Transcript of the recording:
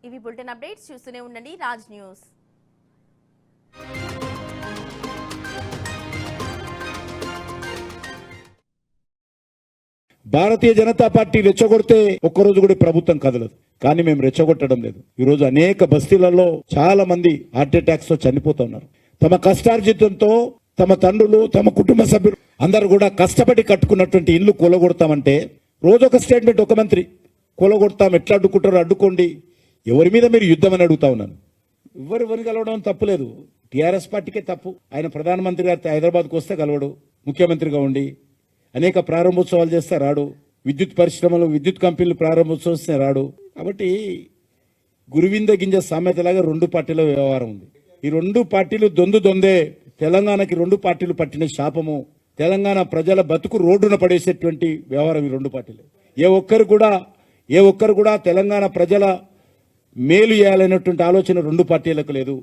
ఇవి bulletin updates చూస్తూనే ఉండండి రాజ్ న్యూస్. భారతీయ జనతా పార్టీ రెచ్చగొడితే ఒక్కరోజు కూడా ప్రభుత్వం కదలదు. కానీ మేము రెచ్చగొట్టడం లేదు. ఈరోజు అనేక బస్తీలలో చాలా మంది హార్ట్ అటాక్స్ తో చనిపోతున్నారు. తమ కష్టార్జితంతో తమ తండ్రులు తమ కుటుంబ సభ్యులు అందరూ కూడా కష్టపడి కట్టుకున్నటువంటి ఇల్లు కూలగొడతామంటే రోజు ఒక స్టేట్మెంట్ ఒక మంత్రి కూలగొడతాం, ఎట్లా అడ్డుకుంటారో అడ్డుకోండి, ఎవరి మీద మీరు యుద్ధం అని అడుగుతా ఉన్నాను. ఎవరిని కలవడం తప్పులేదు, టీఆర్ఎస్ పార్టీకే తప్పు. ఆయన ప్రధానమంత్రి గారు హైదరాబాద్కు వస్తే కలవడు, ముఖ్యమంత్రిగా ఉండి అనేక ప్రారంభోత్సవాలు చేస్తే రాడు, విద్యుత్ పరిశ్రమలు విద్యుత్ కంపెనీలు ప్రారంభోత్సవం వస్తే రాడు. కాబట్టి గురువింద గింజ సామెతలాగా రెండు పార్టీల వ్యవహారం ఉంది. ఈ రెండు పార్టీలు దొందే. తెలంగాణకి రెండు పార్టీలు పట్టిన శాపము. తెలంగాణ ప్రజల బతుకు రోడ్డున పడేసేటువంటి వ్యవహారం ఈ రెండు పార్టీలు. ఏ ఒక్కరు కూడా తెలంగాణ ప్రజల మేలు చేయాలనేటువంటి ఆలోచన రెండు పార్టీలకు లేదు.